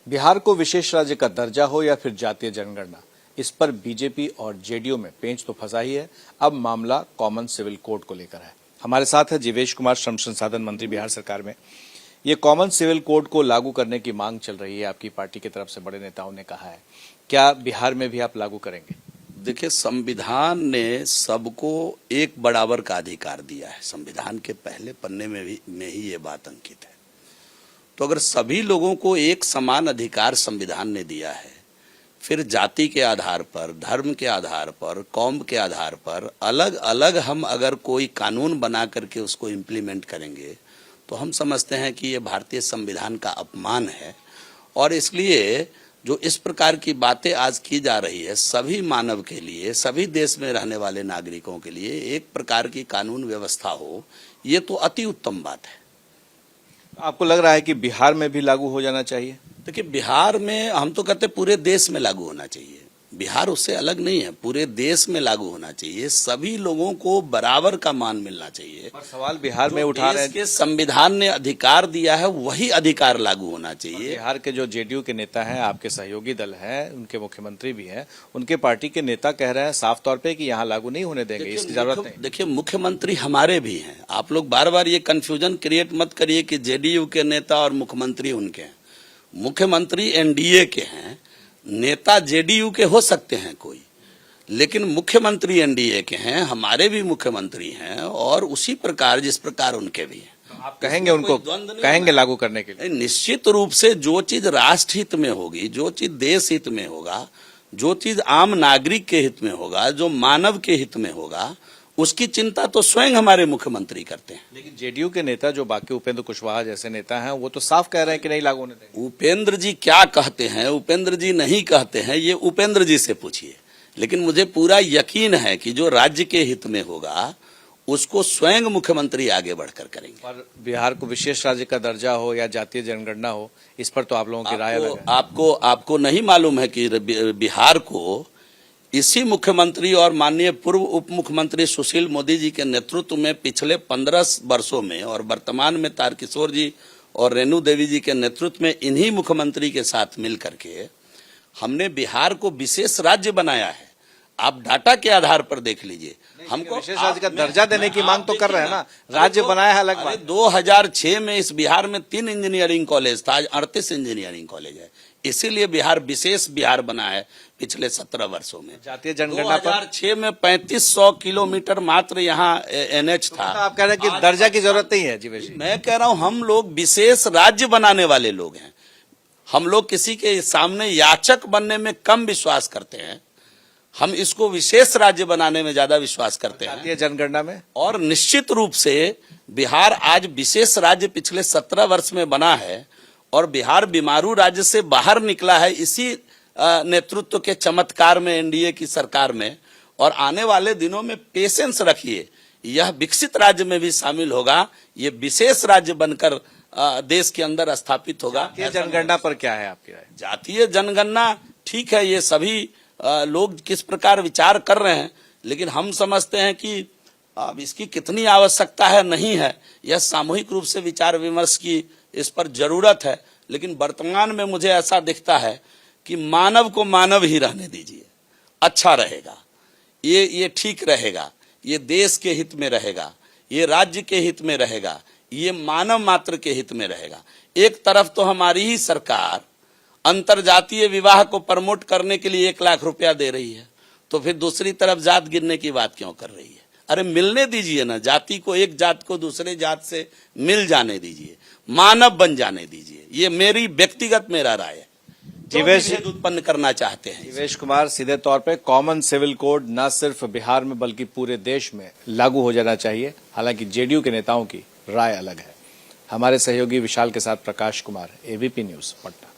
बिहार को विशेष राज्य का दर्जा हो या फिर जातीय जनगणना, इस पर बीजेपी और जेडीयू में पेंच तो फंसा ही है। अब मामला कॉमन सिविल कोड को लेकर है। हमारे साथ है जीवेश कुमार, श्रम संसाधन मंत्री बिहार सरकार में। ये कॉमन सिविल कोड को लागू करने की मांग चल रही है, आपकी पार्टी की तरफ से बड़े नेताओं ने कहा है। क्या बिहार में भी आप लागू करेंगे? देखिए, संविधान ने सबको एक बराबर का अधिकार दिया है। संविधान के पहले पन्ने में ही ये बात अंकित है। तो अगर सभी लोगों को एक समान अधिकार संविधान ने दिया है, फिर जाति के आधार पर, धर्म के आधार पर, कौम के आधार पर अलग अलग हम अगर कोई कानून बना करके उसको इम्प्लीमेंट करेंगे तो हम समझते हैं कि ये भारतीय संविधान का अपमान है। और इसलिए जो इस प्रकार की बातें आज की जा रही है, सभी मानव के लिए, सभी देश में रहने वाले नागरिकों के लिए एक प्रकार की कानून व्यवस्था हो, ये तो अति उत्तम बात है। आपको लग रहा है कि बिहार में भी लागू हो जाना चाहिए? देखिए, बिहार में हम तो कहते हैं पूरे देश में लागू होना चाहिए। बिहार उससे अलग नहीं है, पूरे देश में लागू होना चाहिए। सभी लोगों को बराबर का मान मिलना चाहिए। और सवाल बिहार में उठा रहे हैं कि संविधान ने अधिकार दिया है, वही अधिकार लागू होना चाहिए। बिहार के जो जेडीयू के नेता हैं, आपके सहयोगी दल हैं, उनके मुख्यमंत्री भी हैं, उनके पार्टी के नेता कह रहे हैं साफ तौर पे कि यहाँ लागू नहीं होने देंगे, इसकी जरूरत नहीं। देखिए, मुख्यमंत्री हमारे भी हैं। आप लोग बार बार ये कंफ्यूजन क्रिएट मत करिए कि जेडीयू के नेता और मुख्यमंत्री उनके हैं। मुख्यमंत्री एनडीए के हैं, नेता जेडीयू के हो सकते हैं कोई, लेकिन मुख्यमंत्री एनडीए के हैं, हमारे भी मुख्यमंत्री हैं, और उसी प्रकार जिस प्रकार उनके भी हैं। आप कहेंगे उनको, कहेंगे लागू करने के लिए? निश्चित रूप से जो चीज राष्ट्र हित में होगी, जो चीज देश हित में होगा, जो चीज आम नागरिक के हित में होगा, जो मानव के हित में होगा, उसकी चिंता तो स्वयं हमारे मुख्यमंत्री करते हैं। लेकिन जेडीयू के नेता जो बाकी उपेंद्र कुशवाहा जैसे नेता हैं, वो तो साफ कह रहे हैं कि नहीं लागू होने देंगे। उपेंद्र जी क्या कहते हैं, उपेंद्र जी नहीं कहते हैं, ये उपेंद्र जी से पूछिए। लेकिन मुझे पूरा यकीन है कि जो राज्य के हित में होगा उसको स्वयं मुख्यमंत्री आगे बढ़कर करेंगे। और बिहार को विशेष राज्य का दर्जा हो या जातीय जनगणना हो, इस पर तो आप लोगों की राय अलग है। आपको नहीं मालूम है कि बिहार को इसी मुख्यमंत्री और माननीय पूर्व उप मुख्यमंत्री सुशील मोदी जी के नेतृत्व में पिछले 15 वर्षों में, और वर्तमान में तारकिशोर जी और रेणु देवी जी के नेतृत्व में, इन्हीं मुख्यमंत्री के साथ मिलकर के हमने बिहार को विशेष राज्य बनाया है। आप डाटा के आधार पर देख लीजिए। हमको विशेष राज्य का दर्जा देने की मांग तो कर रहे हैं ना, राज्य बनाया है अलग बात। 2006 में इस बिहार में 3 इंजीनियरिंग कॉलेज था, आज 38 इंजीनियरिंग कॉलेज है। इसीलिए बिहार विशेष बिहार बना है पिछले 17 वर्षों में। जातीय जनगणना 2006 में 3500 किलोमीटर मात्र यहाँ एनएच था। तो आप कह रहे हैं कि दर्जा की जरूरत नहीं है? जीवेश जी, मैं कह रहा हूँ, हम लोग विशेष राज्य बनाने वाले लोग हैं। हम लोग किसी के सामने याचक बनने में कम विश्वास करते हैं। हम इसको विशेष राज्य बनाने में ज्यादा विश्वास करते हैं, जातीय जनगणना में। और निश्चित रूप से बिहार आज विशेष राज्य पिछले 17 वर्ष में बना है, और बिहार बीमारू राज्य से बाहर निकला है इसी नेतृत्व के चमत्कार में, एनडीए की सरकार में। और आने वाले दिनों में पेशेंस रखिए, यह विकसित राज्य में भी शामिल होगा। ये विशेष राज्य बनकर देश के अंदर स्थापित होगा। जातीय जनगणना पर क्या है आपकी राय? जातीय जनगणना ठीक है, ये सभी लोग किस प्रकार विचार कर रहे हैं, लेकिन हम समझते हैं कि अब इसकी कितनी आवश्यकता है, नहीं है, यह सामूहिक रूप से विचार विमर्श की इस पर जरूरत है। लेकिन वर्तमान में मुझे ऐसा दिखता है कि मानव को मानव ही रहने दीजिए, अच्छा रहेगा, ये ठीक रहेगा, ये देश के हित में रहेगा, ये राज्य के हित में रहेगा, ये मानव मात्र के हित में रहेगा। एक तरफ तो हमारी ही सरकार अंतरजातीय विवाह को प्रमोट करने के लिए 1 लाख रुपया दे रही है, तो फिर दूसरी तरफ जात गिनने की बात क्यों कर रही है? अरे मिलने दीजिए ना, जाति को, एक जात को दूसरे जात से मिल जाने दीजिए, मानव बन जाने दीजिए। ये मेरी व्यक्तिगत मेरा राय है। जीवेश उत्पन्न करना चाहते हैं। जीवेश कुमार, सीधे तौर पे कॉमन सिविल कोड न सिर्फ बिहार में बल्कि पूरे देश में लागू हो जाना चाहिए। हालांकि जेडीयू के नेताओं की राय अलग है। हमारे सहयोगी विशाल के साथ प्रकाश कुमार, एबीपी न्यूज, पटना।